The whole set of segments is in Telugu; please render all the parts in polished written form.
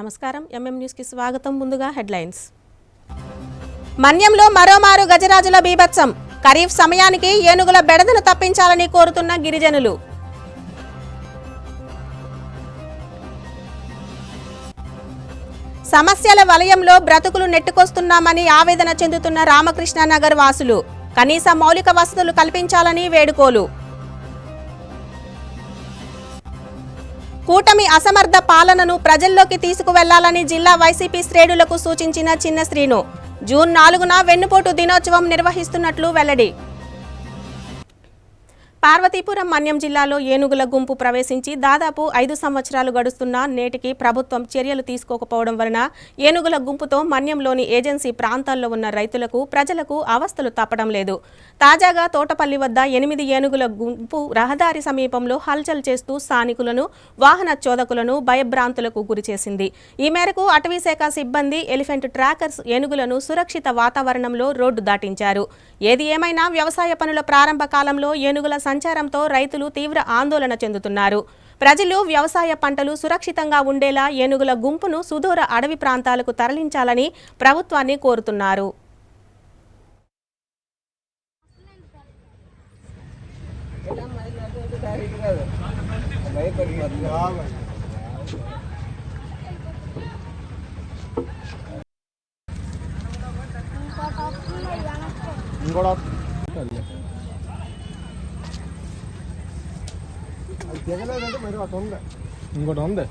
నమస్కారం ఎంఎం న్యూస్ కి స్వాగతం. ముందుగా హెడ్లైన్స్. మన్యంలో మరోమారు గజరాజుల బీభత్సం. ఖరీఫ్ సమయానికి ఏనుగుల బెడదను తప్పించాలని కోరుతున్న గిరిజనులు. సమస్యల వలయంలో బ్రతుకులు నెట్టుకొస్తున్నామని ఆవేదన చెందుతున్న రామకృష్ణానగర్ వాసులు. కనీస మౌలిక వసతులు కల్పించాలని వేడుకోలు. కూటమి అసమర్థ పాలనను ప్రజల్లోకి తీసుకువెళ్లాలని జిల్లా వైసీపీ శ్రేణులకు సూచించిన చిన్న శ్రీను. జూన్ 4న వెన్నుపోటు దినోత్సవం నిర్వహిస్తున్నట్లు వెల్లడి. పార్వతీపురం మన్యం జిల్లాలో ఏనుగుల గుంపు ప్రవేశించి దాదాపు 5 సంవత్సరాలు గడుస్తున్నా నేటికి ప్రభుత్వం చర్యలు తీసుకోకపోవడం వలన ఏనుగుల గుంపుతో మన్యంలోని ఏజెన్సీ ప్రాంతాల్లో ఉన్న రైతులకు ప్రజలకు అవస్థలు తప్పడం లేదు. తాజాగా తోటపల్లి వద్ద 8 ఏనుగుల గుంపు రహదారి సమీపంలో హల్చల్ చేస్తూ స్థానికులను వాహన చోదకులను భయభ్రాంతులకు గురిచేసింది. ఈ మేరకు అటవీశాఖ సిబ్బంది ఎలిఫెంట్ ట్రాకర్స్ ఏనుగులను సురక్షిత వాతావరణంలో రోడ్డు దాటించారు. ఏది ఏమైనా వ్యవసాయ పనుల ప్రారంభ కాలంలో ఏనుగుల సంచారంతో రైతులు తీవ్ర ఆందోళన చెందుతున్నారు. ప్రజలు వ్యవసాయ పంటలు సురక్షితంగా ఉండేలా ఏనుగుల గుంపును సుదూర అడవి ప్రాంతాలకు తరలించాలని ప్రభుత్వాన్ని కోరుతున్నారు. ఇంకోటి ఉంది.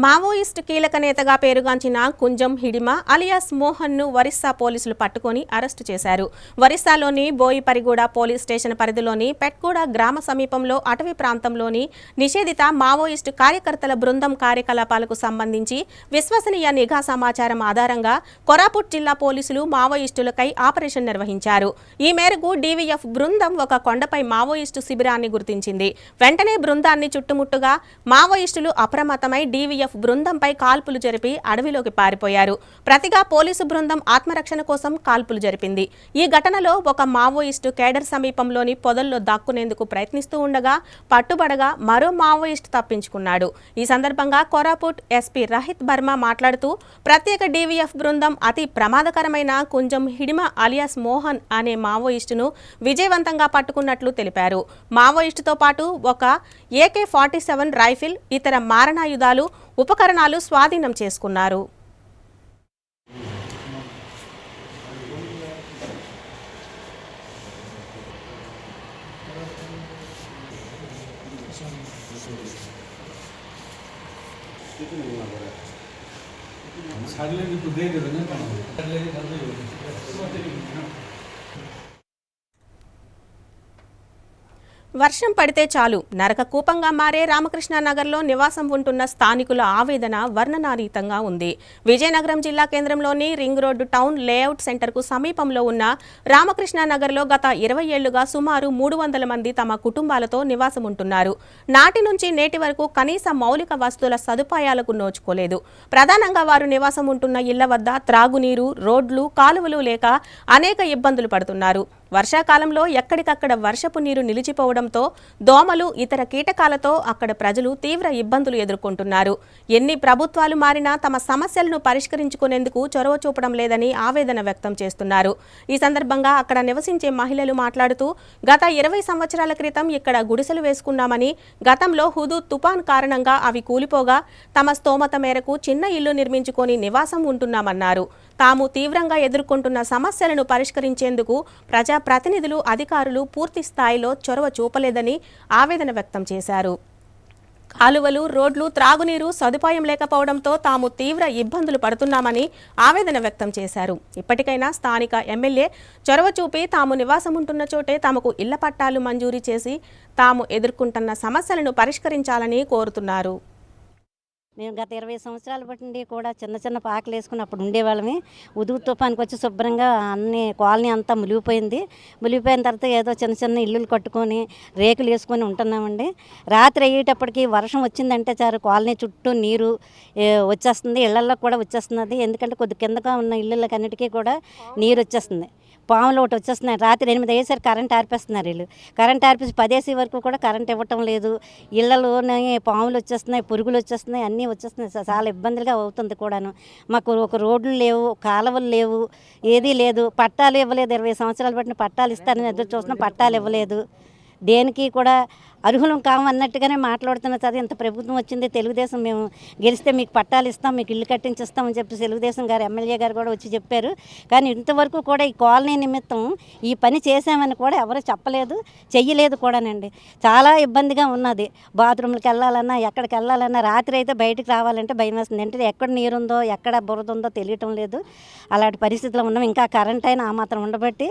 మావోయిస్టు కీలక నేతగా పేరుగాంచిన కుంజం హిడిమ అలియాస్ మోహన్ను ఒరిస్సా పోలీసులు పట్టుకొని అరెస్టు చేశారు. ఒరిస్సాలోని బోయిపరిగూడ పోలీస్ స్టేషన్ పరిధిలోని పెట్గూడ గ్రామ సమీపంలో అటవీ ప్రాంతంలోని నిషేధిత మావోయిస్టు కార్యకర్తల బృందం కార్యకలాపాలకు సంబంధించి విశ్వసనీయ నిఘా సమాచారం ఆధారంగా కోరాపుట్ జిల్లా పోలీసులు మావోయిస్టులకై ఆపరేషన్ నిర్వహించారు. ఈ మేరకు డీవీఎఫ్ బృందం ఒక కొండపై మావోయిస్టు శిబిరాన్ని గుర్తించింది. వెంటనే బృందాన్ని చుట్టుముట్టుగా మావోయిస్టులు అప్రమత్తమై డీవీఎఫ్ బృందంపై కాల్పులు జరిపి అడవిలోకి పారిపోయారు. ప్రతిగా పోలీసు బృందం ఆత్మరక్షణ కోసం కాల్పులు జరిపింది. ఈ ఘటనలో ఒక మావోయిస్టు కేడర్ సమీపంలోని పొదల్లో దాక్కునేందుకు ప్రయత్నిస్తూ ఉండగా పట్టుబడగా మరో మావోయిస్టు తప్పించుకున్నాడు. ఈ సందర్భంగా కోరాపుట్ ఎస్పీ రహిత్ బర్మా మాట్లాడుతూ ప్రత్యేక డీవీఎఫ్ బృందం అతి ప్రమాదకరమైన కుంజం హిడిమ అలియాస్ మోహన్ అనే మావోయిస్టును విజయవంతంగా పట్టుకున్నట్లు తెలిపారు. మావోయిస్టుతో పాటు ఒక AK-47 రైఫిల్, ఇతర మారణాయుధాలు, ఉపకరణాలు స్వాధీనం చేసుకున్నారు. వర్షం పడితే చాలు నరక కూపంగా మారే రామకృష్ణానగర్లో నివాసం ఉంటున్న స్థానికుల ఆవేదన వర్ణనాతీతంగా ఉంది. విజయనగరం జిల్లా కేంద్రంలోని రింగ్ రోడ్డు టౌన్ లేఅవుట్ సెంటర్కు సమీపంలో ఉన్న రామకృష్ణానగర్లో గత 20 ఏళ్లుగా సుమారు 300 మంది తమ కుటుంబాలతో నివాసం ఉంటున్నారు. నాటి నుంచి నేటి వరకు కనీస మౌలిక వసతుల సదుపాయాలకు నోచుకోలేదు. ప్రధానంగా వారు నివాసం ఉంటున్న ఇళ్ల వద్ద త్రాగునీరు, రోడ్లు, కాలువలు లేక అనేక ఇబ్బందులు పడుతున్నారు. వర్షాకాలంలో ఎక్కడికక్కడ వర్షపు నీరు నిలిచిపోవడంతో దోమలు, ఇతర కీటకాలతో అక్కడ ప్రజలు తీవ్ర ఇబ్బందులు ఎదుర్కొంటున్నారు. ఎన్ని ప్రభుత్వాలు మారినా తమ సమస్యలను పరిష్కరించుకునేందుకు చొరవ చూపడం లేదని ఆవేదన వ్యక్తం చేస్తున్నారు. ఈ సందర్భంగా అక్కడ నివసించే మహిళలు మాట్లాడుతూ గత 20 సంవత్సరాల క్రితం ఇక్కడ గుడిసెలు వేసుకున్నామని, గతంలో హుదూద్ తుపాన్ కారణంగా అవి కూలిపోగా తమ స్తోమత మేరకు చిన్న ఇల్లు నిర్మించుకొని నివాసం ఉంటున్నామన్నారు. తాము తీవ్రంగా ఎదుర్కొంటున్న సమస్యలను పరిష్కరించేందుకు ప్రజాప్రతినిధులు, అధికారులు పూర్తి స్థాయిలో చొరవ చూపలేదని ఆవేదన వ్యక్తం చేశారు. కాలువలు, రోడ్లు, త్రాగునీరు సదుపాయం లేకపోవడంతో తాము తీవ్ర ఇబ్బందులు పడుతున్నామని ఆవేదన వ్యక్తం చేశారు. ఇప్పటికైనా స్థానిక ఎమ్మెల్యే చొరవ చూపి తాము నివాసం ఉంటున్న చోటే తమకు ఇళ్ల పట్టాలు మంజూరు చేసి తాము ఎదుర్కొంటున్న సమస్యలను పరిష్కరించాలని కోరుతున్నారు. మేము గత 20 సంవత్సరాల బట్టి కూడా చిన్న చిన్న పాకలు వేసుకుని అప్పుడు ఉండేవాళ్ళమే. హుదూద్ తుఫాన్కి వచ్చి శుభ్రంగా అన్ని కాలనీ అంతా మునిగిపోయింది. మునిగిపోయిన తర్వాత ఏదో చిన్న చిన్న ఇల్లులు కట్టుకొని రేకులు వేసుకొని ఉంటున్నామండి. రాత్రి అయ్యేటప్పటికి వర్షం వచ్చిందంటే చాలు కాలనీ చుట్టూ నీరు వచ్చేస్తుంది, ఇళ్లల్లో కూడా వచ్చేస్తున్నది. ఎందుకంటే కొద్ది కిందగా ఉన్న ఇళ్ళకన్నిటికీ కూడా నీరు వచ్చేస్తుంది. పాములు ఒకటి వచ్చేస్తున్నాయి. రాత్రి 8 అయ్యేసరికి కరెంట్ ఆర్పేస్తున్నారు వీళ్ళు. కరెంట్ ఆర్పేసి 10 వరకు కూడా కరెంట్ ఇవ్వటం లేదు. ఇళ్లలోనే పాములు వచ్చేస్తున్నాయి, పురుగులు వచ్చేస్తున్నాయి, అన్నీ వచ్చేస్తున్నాయి. చాలా ఇబ్బందులుగా అవుతుంది కూడాను. మాకు ఒక రోడ్లు లేవు, కాలువలు లేవు, ఏదీ లేదు. పట్టాలు ఇవ్వలేదు. 20 సంవత్సరాలు పట్టిన పట్టాలు ఇస్తారని ఎదురు చూస్తున్నాం, పట్టాలు ఇవ్వలేదు. దేనికి కూడా అర్హులం కామన్నట్టుగానే మాట్లాడుతున్న చదివి ఇంత ప్రభుత్వం వచ్చింది. తెలుగుదేశం మేము గెలిస్తే మీకు పట్టాలు ఇస్తాం, మీకు ఇల్లు కట్టించిస్తామని చెప్పి తెలుగుదేశం గారు ఎమ్మెల్యే గారు కూడా వచ్చి చెప్పారు. కానీ ఇంతవరకు కూడా ఈ కాలనీ నిమిత్తం ఈ పని చేసామని కూడా ఎవరు చెప్పలేదు, చెయ్యలేదు కూడానండి. చాలా ఇబ్బందిగా ఉన్నది. బాత్రూమ్కి వెళ్ళాలన్నా, ఎక్కడికి వెళ్ళాలన్నా, రాత్రి అయితే బయటకు రావాలంటే భయం వేస్తుంది. అంటే ఎక్కడ నీరుందో, ఎక్కడ బురద ఉందో తెలియటం లేదు. అలాంటి పరిస్థితిలో ఉన్నాం. ఇంకా కరెంట్ అయినా ఆ మాత్రం ఉండబట్టి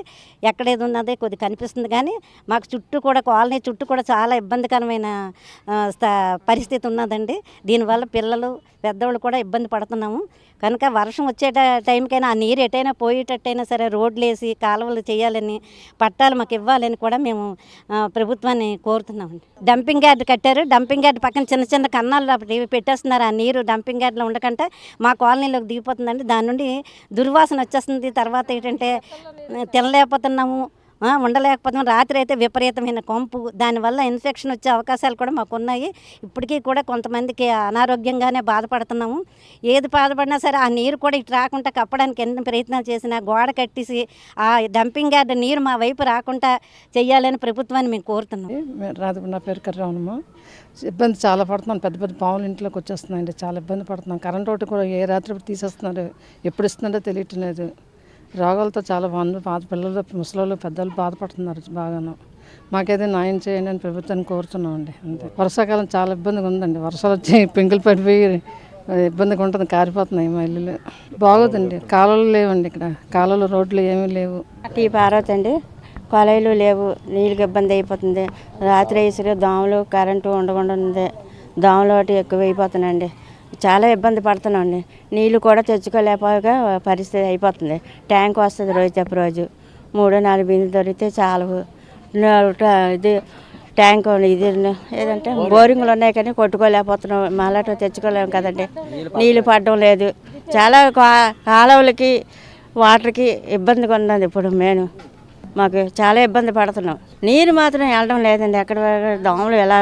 ఎక్కడేది ఉన్నది కొద్ది కనిపిస్తుంది. కానీ మాకు చుట్టూ కూడా కాలనీ చుట్టూ కూడా చాలా ఇబ్బందికరమైన పరిస్థితి ఉన్నదండి. దీనివల్ల పిల్లలు పెద్దవాళ్ళు కూడా ఇబ్బంది పడుతున్నాము. కనుక వర్షం వచ్చే టైంకైనా ఆ నీరు ఎటైనా పోయేటట్టయినా సరే రోడ్లు వేసి కాలువలు చేయాలని, పట్టాలు మాకు ఇవ్వాలని కూడా మేము ప్రభుత్వాన్ని కోరుతున్నామండి. డంపింగ్ యార్డ్ కట్టారు. డంపింగ్ యార్డ్ పక్కన చిన్న చిన్న కన్నాలు పెట్టేస్తున్నారు. ఆ నీరు డంపింగ్ యార్డ్లో ఉండకంటే మా కాలనీలోకి దిగిపోతుందండి. దాని నుండి దుర్వాసన వచ్చేస్తుంది. తర్వాత ఏంటంటే తినలేకపోతున్నాము, ఉండలేకపోతున్నాం. రాత్రి అయితే విపరీతమైన కంపు, దానివల్ల ఇన్ఫెక్షన్ వచ్చే అవకాశాలు కూడా మాకు ఉన్నాయి. ఇప్పటికీ కూడా కొంతమందికి అనారోగ్యంగానే బాధపడుతున్నాము. ఏది బాధపడినా సరే ఆ నీరు కూడా ఇటు రాకుండా కప్పడానికి ఎన్ని ప్రయత్నాలు చేసినా గోడ కట్టేసి ఆ డంపింగ్ యార్డ్ నీరు మా వైపు రాకుండా చెయ్యాలని ప్రభుత్వాన్ని మేము కోరుతున్నాం. నా పేరు కర్రవనమ్మ. ఇబ్బంది చాలా పడుతున్నాను. పెద్ద పెద్ద పాములు ఇంట్లోకి వచ్చేస్తున్నాయండి. చాలా ఇబ్బంది పడుతున్నాం. కరెంట్ ఒకటి కూడా ఏ రాత్రి తీసేస్తున్నారు, ఎప్పుడు ఇస్తున్నారో తెలియటం లేదు. రోగాలతో చాలా పిల్లలు, ముసలోళ్ళు, పెద్దలు బాధపడుతున్నారు బాగాను. మాకేదో న్యాయం చేయండి అని ప్రభుత్వాన్ని కోరుతున్నామండి. అంతే. వర్షాకాలం చాలా ఇబ్బందిగా ఉందండి. వర్షాలు వచ్చి పెంకులు పడిపోయి ఇబ్బందిగా ఉంటుంది, కారిపోతున్నాయి మా ఇల్లులు. బాగోదండి. కాలువలు లేవండి ఇక్కడ. కాలువలు, రోడ్లు ఏమీ లేవు. టీ పారవుతండి, కొలైలు లేవు, నీళ్ళకి ఇబ్బంది అయిపోతుంది. రాత్రి వేసిరే దోమలు, కరెంటు ఉండకుండా ఉంది. దోమలు ఒకటి ఎక్కువ అయిపోతున్నాయండి. చాలా ఇబ్బంది పడుతున్నాండి. నీళ్ళు కూడా తెచ్చుకోలేకపోగా పరిస్థితి అయిపోతుంది. ట్యాంక్ వస్తుంది రోజు తప్ప రోజు. 3-4 బిందెలు దొరికితే చాలు. ఇది ట్యాంక్ ఇది ఏదంటే బోరింగ్లు ఉన్నాయి కానీ కొట్టుకోలేకపోతున్నాం. మళ్ళీ తెచ్చుకోలేము కదండి. నీళ్ళు పడడం లేదు. చాలా కాలువలకి వాటర్కి ఇబ్బందిగా ఉన్నది. ఇప్పుడు మేము మాకు చాలా ఇబ్బంది పడుతున్నాం. నీరు మాత్రం వెళ్ళడం లేదండి. ఎక్కడ దోమలు ఎలా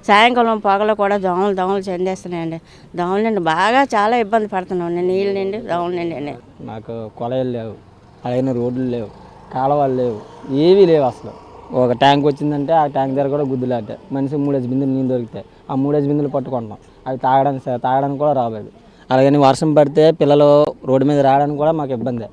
సాయంకాలం పొగలు కూడా దోమలు చెందేస్తున్నాయండి. దోమల నుండి బాగా చాలా ఇబ్బంది పడుతున్నాం. నీళ్ళు నిండి దోమల నిండి. మాకు కొలయలు లేవు, అలాగే రోడ్లు లేవు, కాలువలు లేవు, ఏవీ లేవు అసలు. ఒక ట్యాంక్ వచ్చిందంటే ఆ ట్యాంక్ దగ్గర కూడా గుద్దులాట. మనిషి 3 బిందెలు నీళ్ళు దొరుకుతాయి. ఆ 3 బిందెలు పట్టుకుంటున్నాం. అవి తాగడానికి కూడా రాలేదు. అలాగని వర్షం పడితే పిల్లలు రోడ్డు మీద రావడానికి కూడా మాకు ఇబ్బంది.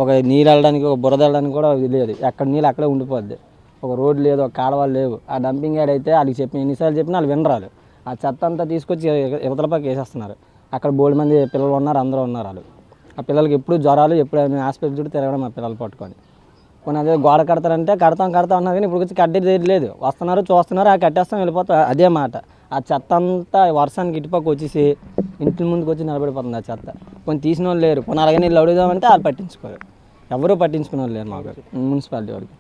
ఒక నీళ్ళు వెళ్ళడానికి, ఒక బురద వెళ్ళడానికి కూడా లేదు. ఎక్కడ నీళ్ళు అక్కడే ఉండిపోద్ది. ఒక రోడ్డు లేదు, ఒక కాలువలు లేవు. ఆ డంపింగ్ యార్డ్ అయితే వాళ్ళకి ఎన్నిసార్లు చెప్పినా వాళ్ళు వినరాలు. ఆ చెత్త అంతా తీసుకొచ్చి యువతల పక్క వేసేస్తున్నారు. అక్కడ బోల్డ్ మంది పిల్లలు ఉన్నారు, అందరూ ఉన్నారు. వాళ్ళు ఆ పిల్లలకి ఎప్పుడు జ్వరాలు, ఎప్పుడు హాస్పిటల్ చుట్టూ తిరగడం మా పిల్లలు పట్టుకొని. కొన్ని అదే గోడ కడతారంటే కడతాం ఉన్నారు కానీ ఇప్పుడు వచ్చి కట్టే లేదు. వస్తున్నారు, చూస్తున్నారు, ఆ కట్టేస్తాం, వెళ్ళిపోతాం. అదే మాట. ఆ చెత్త అంతా వర్షానికి ఇటుపక్క వచ్చేసి ఇంటి ముందుకు వచ్చి నిలబడిపోతుంది ఆ చెత్త. కొన్ని తీసిన వాళ్ళు లేరు. కొన్ని అలాగే నీళ్ళు అడుగుదామంటే వాళ్ళు పట్టించుకోరు. ఎవరూ పట్టించుకునే వాళ్ళు లేరు మాకు మున్సిపాలిటీ వాళ్ళకి.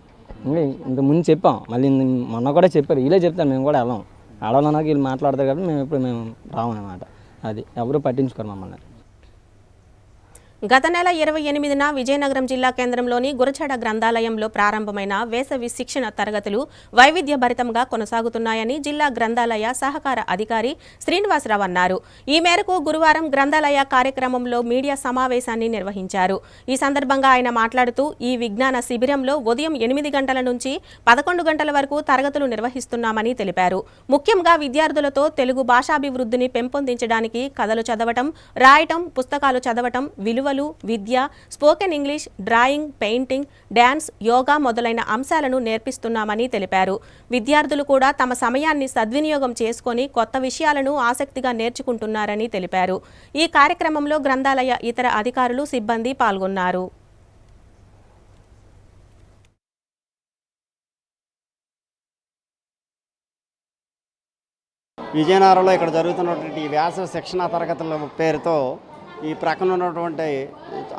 ఇంత ముందు చెప్పాం, మళ్ళీ మొన్న కూడా చెప్పారు. వీళ్ళే చెప్తాను, మేము కూడా వెళ్ళాం. ఆడవాళ్ళకి వీళ్ళు మాట్లాడతారు కాబట్టి మేము రామన్నమాట. అది ఎవరూ పట్టించుకోరు మమ్మల్ని. గత నెల 28న విజయనగరం జిల్లా కేంద్రంలోని గురజాడ గ్రంథాలయంలో ప్రారంభమైన వేసవి శిక్షణ తరగతులు వైవిధ్యభరితంగా కొనసాగుతున్నాయని జిల్లా గ్రంథాలయ సహకార అధికారి శ్రీనివాసరావు అన్నారు. ఈ మేరకు గురువారం గ్రంథాలయ కార్యక్రమంలో మీడియా సమావేశాన్ని నిర్వహించారు. ఈ సందర్భంగా ఆయన మాట్లాడుతూ ఈ విజ్ఞాన శిబిరంలో ఉదయం 8 గంటల నుంచి 11 గంటల వరకు తరగతులు నిర్వహిస్తున్నామని తెలిపారు. ముఖ్యంగా విద్యార్థులతో తెలుగు భాషాభివృద్ధిని పెంపొందించడానికి కథలు చదవటం, రాయటం, పుస్తకాలు చదవటం, విలువ, విద్య, spoken English, drawing, painting, dance, yoga మొదలైన అంశాలను నేర్పిస్తున్నామని తెలిపారు. విద్యార్థులు కూడా తమ సమయాన్ని సద్వినియోగం చేసుకొని కొత్త విషయాలను ఆసక్తిగా నేర్చుకుంటున్నారని తెలిపారు. ఈ కార్యక్రమంలో గ్రంథాలయ ఇతర అధికారులు, సిబ్బంది పాల్గొన్నారు. విజయనగరంలో ఇక్కడ జరుగుతున్నటువంటి వ్యాస శిక్షణ తరగతుల పేరుతో ఈ ప్రక్కన ఉన్నటువంటి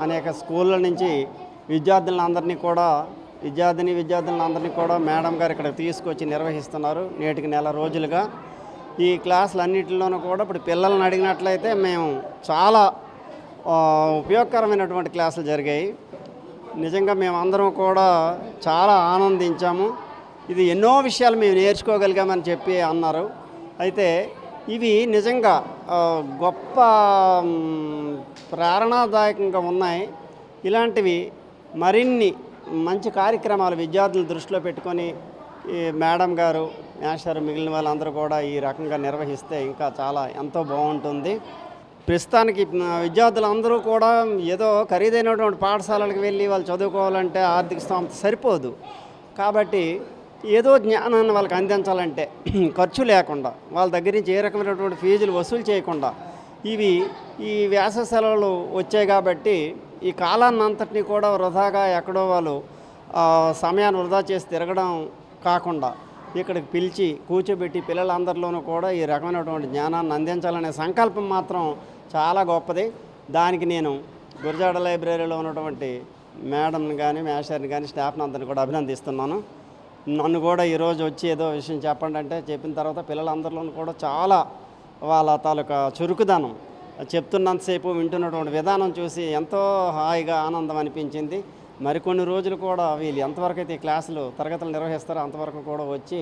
అనేక స్కూళ్ళ నుంచి విద్యార్థులందరినీ కూడా మేడం గారు ఇక్కడ తీసుకొచ్చి నిర్వహిస్తున్నారు. నేటికి నెల రోజులుగా ఈ క్లాసులన్నింటిలోనూ కూడా ఇప్పుడు పిల్లల్ని అడిగినట్లయితే మేము చాలా ఉపయోగకరమైనటువంటి క్లాసులు జరిగాయి. నిజంగా మేమందరం కూడా చాలా ఆనందించాము. ఇది ఎన్నో విషయాలు మేము నేర్చుకోగలిగామని చెప్పి అన్నారు. అయితే ఇవి నిజంగా గొప్ప ప్రేరణాదాయకంగా ఉన్నాయి. ఇలాంటివి మరిన్ని మంచి కార్యక్రమాలు విద్యార్థులను దృష్టిలో పెట్టుకొని ఈ మేడం గారు, మాస్టర్ మిగిలిన వాళ్ళందరూ కూడా ఈ రకంగా నిర్వహిస్తే ఇంకా చాలా ఎంతో బాగుంటుంది. ప్రస్తుతానికి విద్యార్థులందరూ కూడా ఏదో ఖరీదైనటువంటి పాఠశాలలకు వెళ్ళి వాళ్ళు చదువుకోవాలంటే ఆర్థిక స్థోమత సరిపోదు. కాబట్టి ఏదో జ్ఞానాన్ని వాళ్ళకి అందించాలంటే ఖర్చు లేకుండా వాళ్ళ దగ్గర నుంచి ఏ రకమైనటువంటి ఫీజులు వసూలు చేయకుండా ఈ వేసవి సెలవులు వచ్చాయి కాబట్టి ఈ కాలాన్ని అంతటినీ కూడా వృధాగా ఎక్కడో వాళ్ళు సమయాన్ని వృధా చేసి తిరగడం కాకుండా ఇక్కడికి పిలిచి కూర్చోబెట్టి పిల్లలందరిలోనూ కూడా ఈ రకమైనటువంటి జ్ఞానాన్ని అందించాలనే సంకల్పం మాత్రం చాలా గొప్పది. దానికి నేను గురజాడ లైబ్రరీలో ఉన్నటువంటి మేడంని కానీ మాస్టర్ని కానీ స్టాఫ్ని అందరిని కూడా అభినందిస్తున్నాను. నన్ను కూడా ఈరోజు వచ్చి ఏదో విషయం చెప్పండి అంటే చెప్పిన తర్వాత పిల్లలందరిలోనూ కూడా చాలా వాళ్ళ తాలూకా చురుకుదనం, చెప్తున్నంతసేపు వింటున్నటువంటి విధానం చూసి ఎంతో హాయిగా ఆనందం అనిపించింది. మరికొన్ని రోజులు కూడా వీళ్ళు ఎంతవరకు అయితే ఈ క్లాసులు తరగతులు నిర్వహిస్తారో అంతవరకు కూడా వచ్చి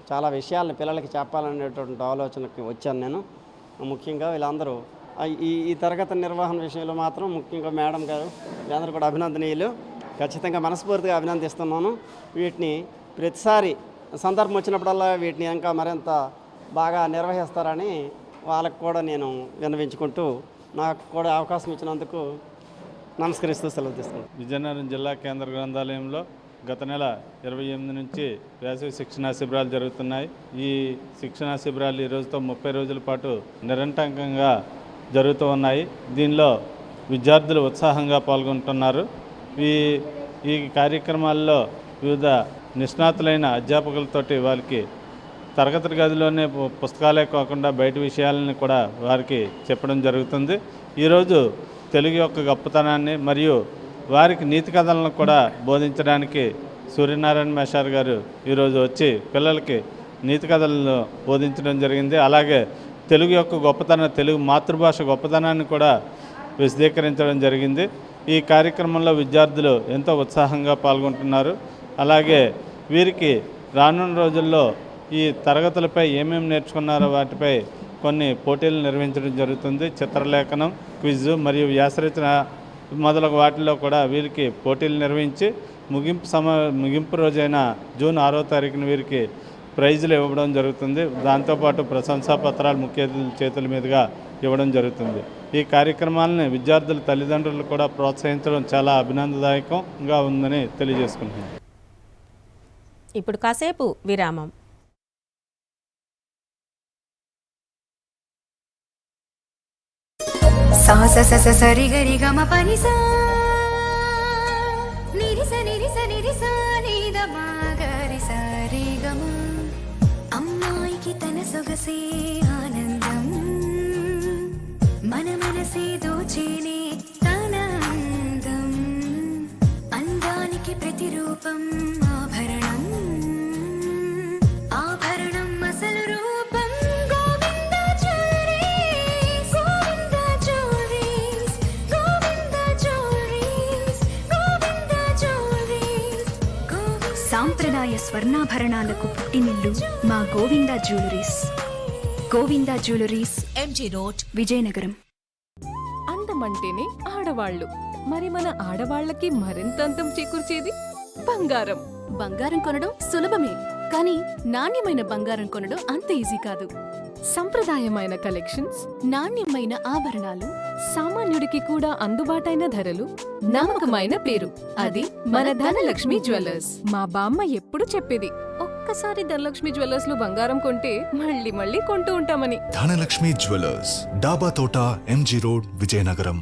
చాలా విషయాలను పిల్లలకి చెప్పాలనేటువంటి ఆలోచనకి వచ్చాను నేను. ముఖ్యంగా వీళ్ళందరూ ఈ తరగతి నిర్వహణ విషయంలో మాత్రం ముఖ్యంగా మేడం గారు వీళ్ళందరూ కూడా అభినందనీయులు. ఖచ్చితంగా మనస్ఫూర్తిగా అభినందిస్తున్నాను. వీటిని ప్రతిసారి సందర్భం వచ్చినప్పుడల్లా వీటిని ఇంకా మరింత బాగా నిర్వహిస్తారని వాళ్ళకు కూడా నేను విన్నవించుకుంటూ నాకు కూడా అవకాశం ఇచ్చినందుకు నమస్కరిస్తూ సెలవు తీసుకుంటాను. విజయనగరం జిల్లా కేంద్ర గ్రంథాలయంలో గత నెల 28 నుంచి వేసవి శిక్షణా శిబిరాలు జరుగుతున్నాయి. ఈ శిక్షణా శిబిరాలు ఈ రోజుతో 30 రోజుల పాటు నిరంతరంగా జరుగుతూ ఉన్నాయి. దీనిలో విద్యార్థులు ఉత్సాహంగా పాల్గొంటున్నారు. ఈ కార్యక్రమాల్లో వివిధ నిష్ణాతులైన అధ్యాపకులతోటి వారికి తరగతి గదిలోనే పుస్తకాలే కాకుండా బయట విషయాలని కూడా వారికి చెప్పడం జరుగుతుంది. ఈరోజు తెలుగు యొక్క గొప్పతనాన్ని మరియు వారికి నీతి కథలను కూడా బోధించడానికి సూర్యనారాయణ మేషార్ గారు ఈరోజు వచ్చి పిల్లలకి నీతి కథలను బోధించడం జరిగింది. అలాగే తెలుగు యొక్క గొప్పతనం, తెలుగు మాతృభాష గొప్పతనాన్ని కూడా విశదీకరించడం జరిగింది. ఈ కార్యక్రమంలో విద్యార్థులు ఎంతో ఉత్సాహంగా పాల్గొంటున్నారు. అలాగే వీరికి రానున్న రోజుల్లో ఈ తరగతులపై ఏమేమి నేర్చుకున్నారో వాటిపై కొన్ని పోటీలు నిర్వహించడం జరుగుతుంది. చిత్రలేఖనం, క్విజ్ మరియు వ్యాసరచన మొదలగు వాటిలో కూడా వీరికి పోటీలు నిర్వహించి ముగింపు రోజైన జూన్ 6వ తారీఖున వీరికి ప్రైజులు ఇవ్వడం జరుగుతుంది. దాంతోపాటు ప్రశంసా పత్రాలు ముఖ్య అతిథుల చేతుల మీదుగా ఇవ్వడం జరుగుతుంది. ఈ కార్యక్రమాలని విద్యార్థుల తల్లిదండ్రులు కూడా ప్రోత్సహించడం చాలా అభినందనదాయకంగా ఉందని తెలియజేసుకుంటున్నాను. ఇప్పుడు కాసేపు విరామం. సా స స స సరి గరి గ మ పని సా నిరి స నిరి స నిరి సా ని ద మ గ రి స రి గ మ అమ్మాయికి తన సొగసే ఆనందం మన మనసే దోచేనే తన అందం అందానికి ప్రతిరూపం ఆభరణం ఆభరణం అసలు రూపం Govinda jewelleries Govinda jewelleries Govinda jewelleries Govinda jewelleries సాంప్రదాయ స్వర్ణాభరణాలకు పుట్టినిల్లు మా Govinda jewelleries. Govinda jewelleries, MG road, Vizianagaram. అందమంటేనే ఆడవాళ్ళు, మరి మన ఆడవాళ్ళకి మరింత అందం చేకూర్చేది బంగారం. బంగారం కొనడం సులభమే, కానీ నాణ్యమైన బంగారం కొనడం అంత ఈజీ కాదు. సంప్రదాయమైన కలెక్షన్స్, నాణ్యమైన ఆభరణాలు, సామాన్యుడికి కూడా అందుబాటైన ధరలు, నమ్మకమైన పేరు, అది మన ధనలక్ష్మి జ్యువెలర్స్. మా బామ్మ ఎప్పుడు చెప్పేది, ఒక్కసారి ధనలక్ష్మి జ్యువెలర్స్ లో బంగారం కొంటే మళ్ళీ మళ్ళీ కొంటూ ఉంటామని. Dhanalakshmi jewellers, Daba Thota, MG road, Vizianagaram.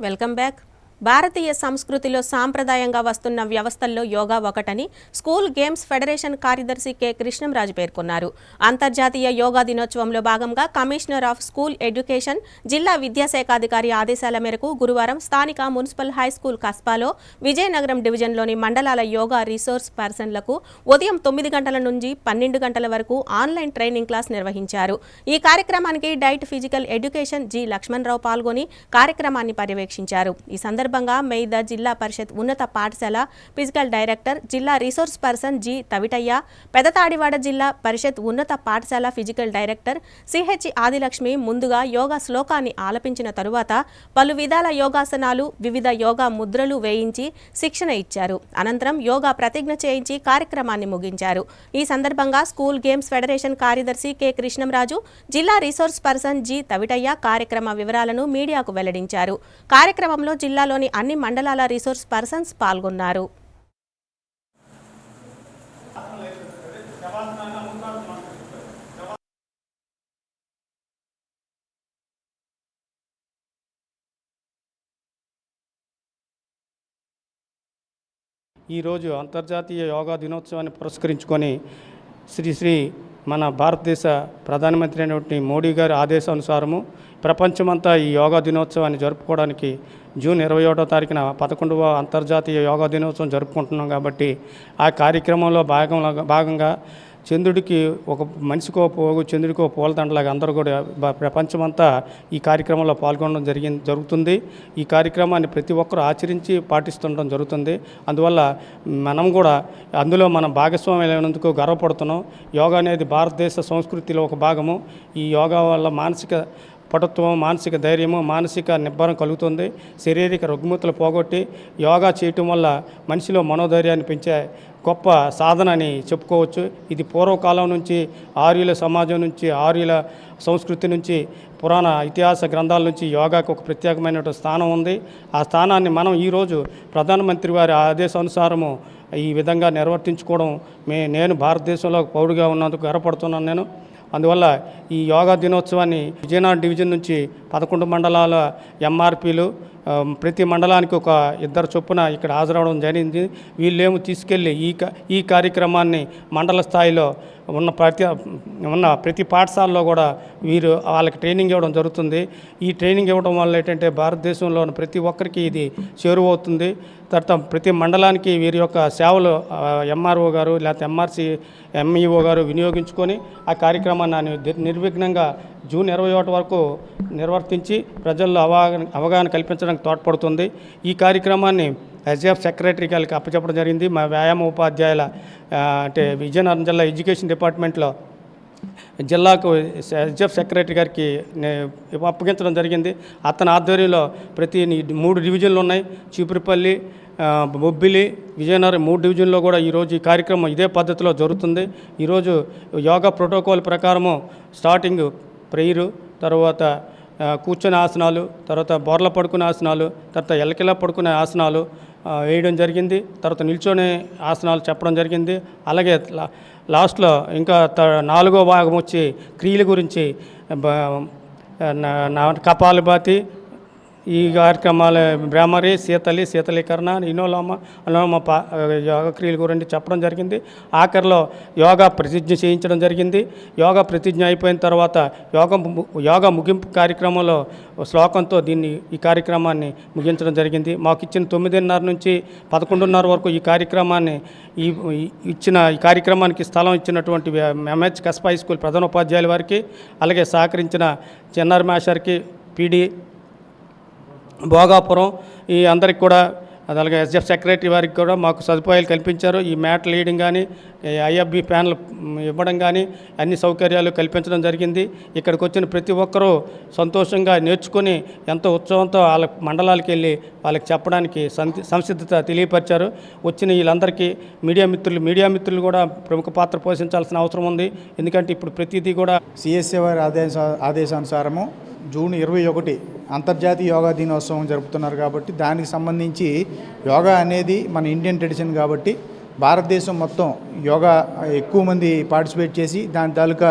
Welcome back. భారతీయ సంస్కృతిలో సాంప్రదాయంగా వస్తున్న వ్యవస్థల్లో యోగా ఒకటని స్కూల్ గేమ్స్ ఫెడరేషన్ కార్యదర్శి కె కృష్ణంరాజు పేర్కొన్నారు. అంతర్జాతీయ యోగా దినోత్సవంలో భాగంగా కమిషనర్ ఆఫ్ స్కూల్ ఎడ్యుకేషన్ జిల్లా విద్యాశాఖాధికారి ఆదేశాల మేరకు గురువారం స్థానిక మున్సిపల్ హైస్కూల్ కస్బాలో విజయనగరం డివిజన్లోని మండలాల యోగా రిసోర్స్ పర్సన్లకు ఉదయం 9 గంటల నుంచి 12 గంటల వరకు ఆన్లైన్ ట్రైనింగ్ క్లాస్ నిర్వహించారు. ఈ కార్యక్రమానికి diet physical education G Lakshmanarao పాల్గొని కార్యక్రమాన్ని పర్యవేక్షించారు. ఈ సందర్భంగా మెయిద జిల్లా పరిషత్ ఉన్నత పాఠశాల ఫిజికల్ డైరెక్టర్ జిల్లా resource person G Tavitayya, Pedatadivada జిల్లా పరిషత్ ఉన్నత పాఠశాల ఫిజికల్ డైరెక్టర్ సిహెచ్ ఆదిలక్ష్మి ముందుగా యోగా శ్లోకాన్ని ఆలపించిన తరువాత పలు విధాల యోగాసనాలు, వివిధ యోగా ముద్రలు వేయించి శిక్షణ ఇచ్చారు. అనంతరం యోగా ప్రతిజ్ఞ చేయించి కార్యక్రమాన్ని ముగించారు. ఈ సందర్భంగా స్కూల్ గేమ్స్ ఫెడరేషన్ కార్యదర్శి కె కృష్ణంరాజు, జిల్లా రిసోర్స్ పర్సన్ జి తవిటయ్య కార్యక్రమ వివరాలను మీడియాకు వెల్లడించారు. కార్యక్రమంలో జిల్లాలోని అన్ని మండలాల రిసోర్స్ పర్సన్స్ పాల్గొన్నారు. ఈరోజు అంతర్జాతీయ యోగా దినోత్సవాన్ని పురస్కరించుకొని శ్రీ మన భారతదేశ ప్రధానమంత్రి అయినటువంటి మోడీ గారి ఆదేశానుసారము ప్రపంచమంతా ఈ యోగా దినోత్సవాన్ని జరుపుకోవడానికి జూన్ 21వ తారీఖున 11వ అంతర్జాతీయ యోగా దినోత్సవం జరుపుకుంటున్నాం. కాబట్టి ఆ కార్యక్రమంలో భాగంగా చంద్రుడికి ఒక మనిషికో పోగు, చంద్రుడికో పూలదండలాగా అందరూ కూడా ప్రపంచమంతా ఈ కార్యక్రమంలో పాల్గొనడం జరుగుతుంది. ఈ కార్యక్రమాన్ని ప్రతి ఒక్కరూ ఆచరించి పాటిస్తుండడం జరుగుతుంది. అందువల్ల మనం కూడా అందులో మనం భాగస్వామ్యమైనందుకు గర్వపడుతున్నాం. యోగా అనేది భారతదేశ సంస్కృతిలో ఒక భాగము. ఈ యోగా వల్ల మానసిక పటుత్వం, మానసిక ధైర్యము, మానసిక నిబ్బరం కలుగుతుంది. శారీరక రుగ్మతలు పోగొట్టి యోగా చేయటం వల్ల మనిషిలో మనోధైర్యాన్ని పెంచే గొప్ప సాధన అని చెప్పుకోవచ్చు. ఇది పూర్వకాలం నుంచి ఆర్యుల సమాజం నుంచి, ఆర్యుల సంస్కృతి నుంచి, పురాణ ఇతిహాస గ్రంథాల నుంచి యోగాకు ఒక ప్రత్యేకమైన స్థానం ఉంది. ఆ స్థానాన్ని మనం ఈరోజు ప్రధానమంత్రి వారి ఆదేశానుసారము ఈ విధంగా నిర్వర్తించుకోవడం నేను భారతదేశంలో పౌరుడిగా ఉన్నందుకు గర్వపడుతున్నాను నేను. అందువల్ల ఈ యోగా దినోత్సవాన్ని విజయనగరం డివిజన్ నుంచి 11 మండలాల ఎంఆర్పీలు ప్రతి మండలానికి ఒక 2 చొప్పున ఇక్కడ హాజరవడం జరిగింది. వీళ్ళేమో తీసుకెళ్ళి ఈ కార్యక్రమాన్ని మండల స్థాయిలో ఉన్న ప్రతి పాఠశాలలో కూడా వీరు వాళ్ళకి ట్రైనింగ్ ఇవ్వడం జరుగుతుంది. ఈ ట్రైనింగ్ ఇవ్వడం వల్ల ఏంటంటే భారతదేశంలో ప్రతి ఒక్కరికి ఇది చేరువవుతుంది. తర్వాత ప్రతి మండలానికి వీరి యొక్క సేవలు ఎంఆర్ఓ గారు లేకపోతే ఎంఆర్సి ఎంఈఓ గారు వినియోగించుకొని ఆ కార్యక్రమాన్ని నిర్విఘ్నంగా జూన్ 21 వరకు నిర్వర్తించి ప్రజల్లో అవగాహన కల్పించడానికి తోడ్పడుతుంది. ఈ కార్యక్రమాన్ని ఎస్ఎఫ్ సెక్రటరీ గారికి అప్పచెప్పడం జరిగింది. మా వ్యాయామ ఉపాధ్యాయుల అంటే విజయనగరం జిల్లా ఎడ్యుకేషన్ డిపార్ట్మెంట్లో జిల్లాకు ఎస్ఎఫ్ సెక్రటరీ గారికి అప్పగించడం జరిగింది. అతని ఆధ్వర్యంలో ప్రతి 3 డివిజన్లు ఉన్నాయి. చీపురుపల్లి, బొబ్బిలి, విజయనగరం 3 డివిజన్లో కూడా ఈరోజు ఈ కార్యక్రమం ఇదే పద్ధతిలో జరుగుతుంది. ఈరోజు యోగా ప్రోటోకాల్ ప్రకారము స్టార్టింగ్ ప్రేయరు, తర్వాత కూర్చొని ఆసనాలు, తర్వాత బోర్ల పడుకునే ఆసనాలు, తర్వాత ఎలకిలా పడుకునే ఆసనాలు వేయడం జరిగింది. తర్వాత నిల్చొని ఆసనాలు చెప్పడం జరిగింది. అలాగే లాస్ట్లో ఇంకా 4వ భాగం వచ్చి క్రియల గురించి కపాలభాతి, ఈ కార్యక్రమాలు భ్రామరి, శీతలీకరణ, అనులోమ యోగా క్రియల గురించి చెప్పడం జరిగింది. ఆఖరిలో యోగా ప్రతిజ్ఞ చేయించడం జరిగింది. యోగా ప్రతిజ్ఞ అయిపోయిన తర్వాత యోగా ముగింపు కార్యక్రమంలో శ్లోకంతో ఈ కార్యక్రమాన్ని ముగించడం జరిగింది. మాకు ఇచ్చిన 9:30 నుంచి 11:30 వరకు ఈ కార్యక్రమాన్ని ఈ కార్యక్రమానికి స్థలం ఇచ్చినటువంటి ఎంహెచ్ కస్బా హై స్కూల్ ప్రధానోపాధ్యాయుల వారికి, అలాగే సహకరించిన చిన్నారి మాస్టర్కి, పీడీ భోగాపురం ఈ అందరికి కూడా, అలాగే ఎస్ఎఫ్ సెక్రటరీ వారికి కూడా మాకు సదుపాయాలు కల్పించారు. ఈ మ్యాట్ లీడింగ్ కానీ, ఐఎఫ్బి ప్యానల్ ఇవ్వడం కానీ అన్ని సౌకర్యాలు కల్పించడం జరిగింది. ఇక్కడికి వచ్చిన ప్రతి ఒక్కరూ సంతోషంగా నేర్చుకొని ఎంతో ఉత్సవంతో వాళ్ళ మండలాలకు వెళ్ళి వాళ్ళకి చెప్పడానికి సంసిద్ధత తెలియపరిచారు. వచ్చిన వీళ్ళందరికీ మీడియా మిత్రులు కూడా ప్రముఖ పాత్ర పోషించాల్సిన అవసరం ఉంది. ఎందుకంటే ఇప్పుడు ప్రతిదీ కూడా సిఎస్ఏ వారి ఆదేశానుసారము జూన్ 21 అంతర్జాతీయ యోగా దినోత్సవం జరుపుతున్నారు. కాబట్టి దానికి సంబంధించి యోగా అనేది మన ఇండియన్ ట్రెడిషన్ కాబట్టి భారతదేశం మొత్తం యోగా ఎక్కువ మంది పార్టిసిపేట్ చేసి దాని తాలూకా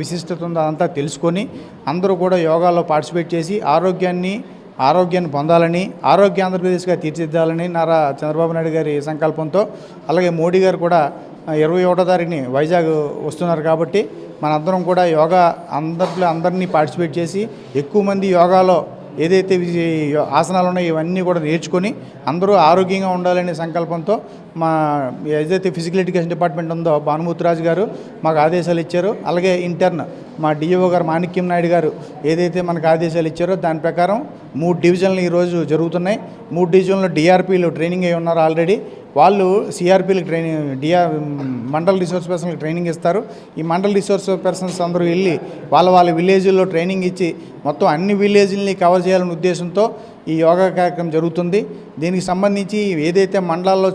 విశిష్టత ఉందో అదంతా తెలుసుకొని అందరూ కూడా యోగాలో పార్టిసిపేట్ చేసి ఆరోగ్యాన్ని ఆరోగ్యాన్ని పొందాలని, ఆరోగ్య ఆంధ్రప్రదేశ్గా తీర్చిదిద్దాలని నారా చంద్రబాబు నాయుడు గారి సంకల్పంతో, అలాగే మోడీ గారు కూడా 21వ తారీఖుని వైజాగ్ వస్తున్నారు కాబట్టి మనందరం కూడా యోగా అందరినీ పార్టిసిపేట్ చేసి ఎక్కువ మంది యోగాలో ఏదైతే ఆసనాలు ఉన్నాయో ఇవన్నీ కూడా నేర్చుకొని అందరూ ఆరోగ్యంగా ఉండాలనే సంకల్పంతో మా ఏదైతే ఫిజికల్ ఎడ్యుకేషన్ డిపార్ట్మెంట్ ఉందో భానుమూర్తిరాజు గారు మాకు ఆదేశాలు ఇచ్చారు. అలాగే ఇంటర్న్ మా డిఓ గారు మాణిక్యం నాయుడు గారు ఏదైతే మనకు ఆదేశాలు ఇచ్చారో దాని ప్రకారం 3 డివిజన్లు ఈరోజు జరుగుతున్నాయి. 3 డివిజన్లో డిఆర్పీలు ట్రైనింగ్ అయి ఉన్నారు ఆల్రెడీ. వాళ్ళు సిఆర్పీలకు మండల్ రిసోర్స్ పర్సన్లకు ట్రైనింగ్ ఇస్తారు. ఈ మండల్ రిసోర్స్ పర్సన్స్ అందరూ వెళ్ళి వాళ్ళ విలేజ్ల్లో ట్రైనింగ్ ఇచ్చి మొత్తం అన్ని విలేజ్ని కవర్ చేయాలనే ఉద్దేశంతో ఈ యోగా కార్యక్రమం జరుగుతుంది. దీనికి సంబంధించి ఏదైతే మండలాల్లో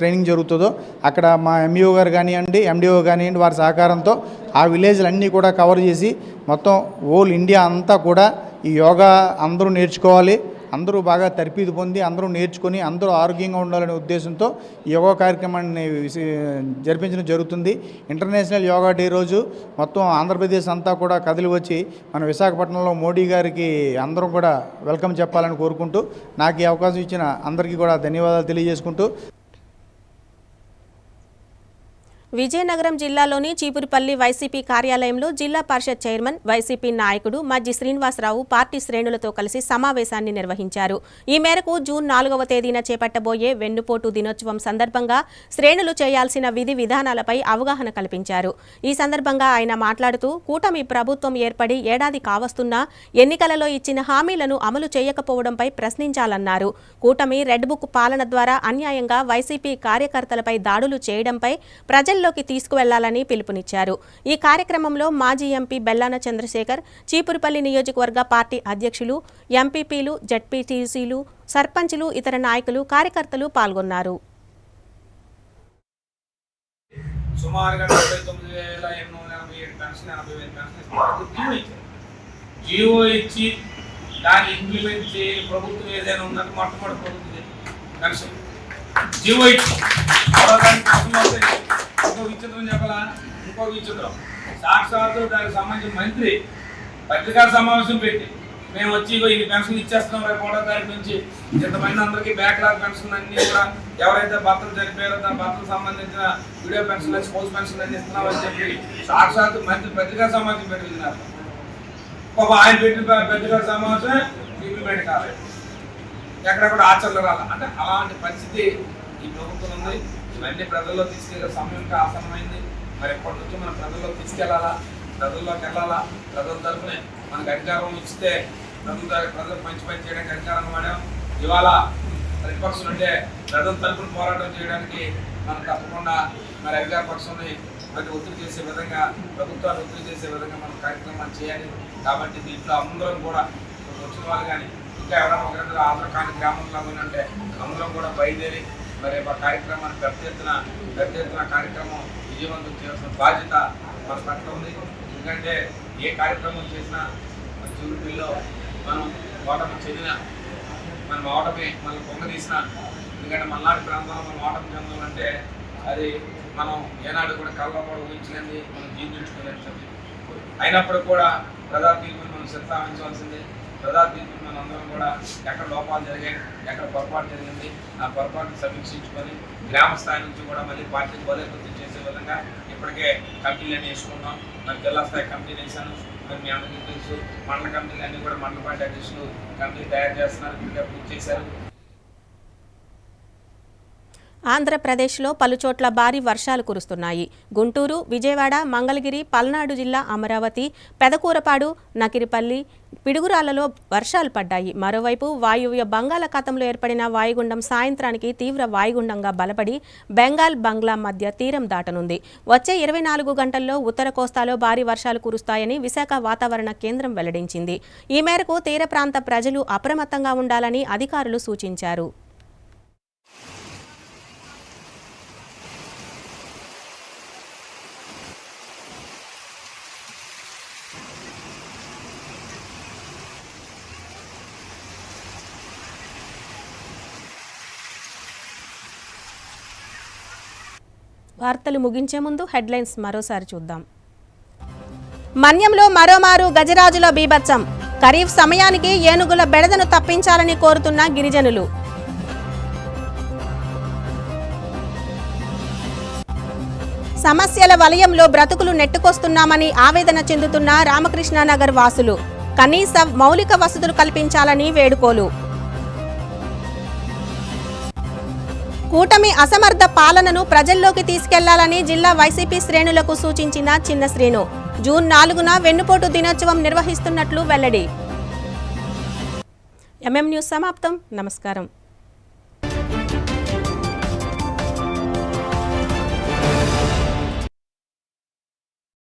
ట్రైనింగ్ జరుగుతుందో అక్కడ మా ఎంఈఓ గారు కానివ్వండి, ఎండిఓ కానివ్వండి, వారి సహకారంతో ఆ విలేజ్లన్నీ కూడా కవర్ చేసి మొత్తం ఓల్ ఇండియా అంతా కూడా ఈ యోగా అందరూ నేర్చుకోవాలి, అందరూ బాగా తర్ఫీదు పొంది అందరూ నేర్చుకొని అందరూ ఆరోగ్యంగా ఉండాలనే ఉద్దేశంతో ఈ యోగా కార్యక్రమాన్ని జరిపించడం జరుగుతుంది. ఇంటర్నేషనల్ యోగా డే రోజు మొత్తం ఆంధ్రప్రదేశ్ అంతా కూడా కదిలి వచ్చి మన విశాఖపట్నంలో మోడీ గారికి అందరం కూడా వెల్కమ్ చెప్పాలని కోరుకుంటూ నాకు ఈ అవకాశం ఇచ్చిన అందరికీ కూడా ధన్యవాదాలు తెలియజేసుకుంటూ విజయనగరం జిల్లాలోని చీపురుపల్లి వైసీపీ కార్యాలయంలో జిల్లా పరిషత్ చైర్మన్ వైసీపీ నాయకుడు మజ్జి శ్రీనివాసరావు పార్టీ శ్రేణులతో కలిసి సమావేశాన్ని నిర్వహించారు. ఈ మేరకు జూన్ 4వ తేదీన చేపట్టబోయే వెన్నుపోటు దినోత్సవం సందర్భంగా శ్రేణులు చేయాల్సిన విధి విధానాలపై అవగాహన కల్పించారు. ఈ సందర్భంగా ఆయన మాట్లాడుతూ కూటమి ప్రభుత్వం ఏర్పడి ఏడాది కావస్తున్నా ఎన్నికలలో ఇచ్చిన హామీలను అమలు చేయకపోవడంపై ప్రశ్నించాలన్నారు. కూటమి రెడ్ బుక్ పాలన ద్వారా అన్యాయంగా వైసీపీ కార్యకర్తలపై దాడులు చేయడంపై ప్రజల్లోకి తీసుకువెళ్లాలని పిలుపునిచ్చారు. ఈ కార్యక్రమంలో మాజీ ఎంపీ బెల్లాన చంద్రశేఖర్, చీపురుపల్లి నియోజకవర్గ పార్టీ అధ్యక్షులు, ఎంపీపీలు, జడ్పీటీసీలు, సర్పంచులు, ఇతర నాయకులు, కార్యకర్తలు పాల్గొన్నారు. సుమారుగా 49,887 పెన్షన్ 80,000 పెన్షన్ జీవో ఇచ్చి దాన్ని ఇంప్లిమెంట్ చేయ ప్రభుత్వం ఏదైనా ఉందంటే మొట్టమొదటి ప్రభుత్వం పెన్షన్ జీవో ఇచ్చి ఇంకో విచిత్రం చెప్పాలా, ఇంకో విచిత్రం సాక్షాత్తు దానికి సంబంధించిన మంత్రి పత్రికా సమావేశం పెట్టి మేము వచ్చి ఇన్ని పెన్షన్ ఇచ్చేస్తున్నాం రేపు 1వ తారీఖు నుంచి ఇంతమంది అందరికీ బ్యాక్లాగ్ పెన్షన్ అన్ని కూడా ఎవరైతే భర్తలు చనిపోయారో దాని భర్తలకు సంబంధించిన వీడియో పెన్షన్ స్పోర్ట్స్ పెన్షన్ అన్ని ఇస్తున్నామని చెప్పి సాక్షాత్తు మంత్రి పత్రికా సమావేశం పెట్టినారు. ఆయన పెట్టిన పత్రికా సమావేశం ఇంప్లిమెంట్ కాలేదు, ఎక్కడ కూడా ఆచరణ రాలి. అంటే అలాంటి పరిస్థితి ఈ ప్రభుత్వం ఉంది. ఇవన్నీ ప్రజల్లో తీసుకెళ్లే సమయం ఆసన్నమైంది. మరి ఎప్పటి నుంచి మనం ప్రజల్లోకి తీసుకెళ్లాలా, ప్రజల్లోకి వెళ్ళాలా. ప్రజల తరఫునే మనకు అధికారం ఇస్తే ప్రజలకు మంచి పని చేయడానికి అధికారం వాడాం. ఇవాళ ప్రతిపక్షం అంటే ప్రజల తరఫున పోరాటం చేయడానికి మనం తప్పకుండా మరి అధికార పక్షాన్ని మరి ఒత్తిడి చేసే విధంగా, ప్రభుత్వాన్ని ఒత్తిడి చేసే విధంగా మనం కార్యక్రమాలు చేయాలి. కాబట్టి దీంట్లో అందరం కూడా వచ్చిన వాళ్ళు కానీ ఇంకా ఎవరైనా ఒకరి ఆధార్ కాని గ్రామంలో అంటే అందరం కూడా బయలుదేరి మరి ఆ కార్యక్రమాన్ని పెద్ద ఎత్తున కార్యక్రమం విజయవంతం చేయాల్సిన బాధ్యత మన పట్ల ఉంది. ఎందుకంటే ఏ కార్యక్రమం చేసినా మన చివరిలో మనం ఓటమి చెందిన మనం ఓటమి మనం పొంగదీసిన, ఎందుకంటే మల్నాడు ప్రాంతంలో మనం ఓటమి చెందాలంటే అది మనం ఏనాడు కూడా కళ్ళలో కూడా ఊహించలేంది, మనం జీవించుకోలేని. అయినప్పుడు కూడా ప్రజా తీర్పుని మనం సిద్ధాంతించవలసింది. ప్రజా తీర్పుని మనం అందరం కూడా ఎక్కడ లోపాలు జరిగాయి, ఎక్కడ పొరపాటు జరిగింది, ఆ పొరపాటును సమీక్షించుకొని గ్రామ స్థాయి నుంచి కూడా మళ్ళీ పార్టీని బలోపేతం చేసే విధంగా ఇప్పటికే కమిటీలన్నీ వేసుకున్నాం. మరి జిల్లా స్థాయి కమిటీలు వేసాను. మరి మీ అందరికీ తెలుసు మండల కమిటీలు అన్నీ కూడా మండల పార్టీ అధ్యక్షులు కమిటీలు తయారు చేస్తున్నారు, ఇప్పటికే పూర్తి చేశారు. ఆంధ్రప్రదేశ్లో పలుచోట్ల భారీ వర్షాలు కురుస్తున్నాయి. గుంటూరు, విజయవాడ, మంగళగిరి, పల్నాడు జిల్లా అమరావతి, పెదకూరపాడు, నకిరిపల్లి, పిడుగురాళ్లలో వర్షాలు పడ్డాయి. మరోవైపు వాయువ్య బంగాళాఖాతంలో ఏర్పడిన వాయుగుండం సాయంత్రానికి తీవ్ర వాయుగుండంగా బలపడి బెంగాల్, బంగ్లా మధ్య తీరం దాటనుంది. వచ్చే 24 గంటల్లో ఉత్తర కోస్తాలో భారీ వర్షాలు కురుస్తాయని విశాఖ వాతావరణ కేంద్రం వెల్లడించింది. ఈ మేరకు తీర ప్రాంత ప్రజలు అప్రమత్తంగా ఉండాలని అధికారులు సూచించారు. వార్తలు ముగించే ముందు హెడ్లైన్స్ మరోసారి చూద్దాం. మన్యంలో మరోమారు గజరాజుల బీభత్సం. ఖరీఫ్ సమయానికి ఏనుగుల బెడదను తప్పించాలని కోరుతున్న గిరిజనులు. సమస్యల వలయంలో బ్రతుకులు నెట్టుకొస్తున్నామని ఆవేదన చెందుతున్న రామకృష్ణానగర్ వాసులు. కనీస మౌలిక వసతులు కల్పించాలని వేడుకోలు. కూటమి అసమర్థ పాలనను ప్రజల్లోకి తీసుకెళ్లాలని జిల్లా వైసీపీ శ్రేణులకు సూచించిన చిన్న శ్రీను. జూన్ 4న వెన్నుపోటు దినోత్సవం నిర్వహిస్తున్నట్లు వెల్లడి. ఎంఎం న్యూస్ సమాప్తం. నమస్కారం.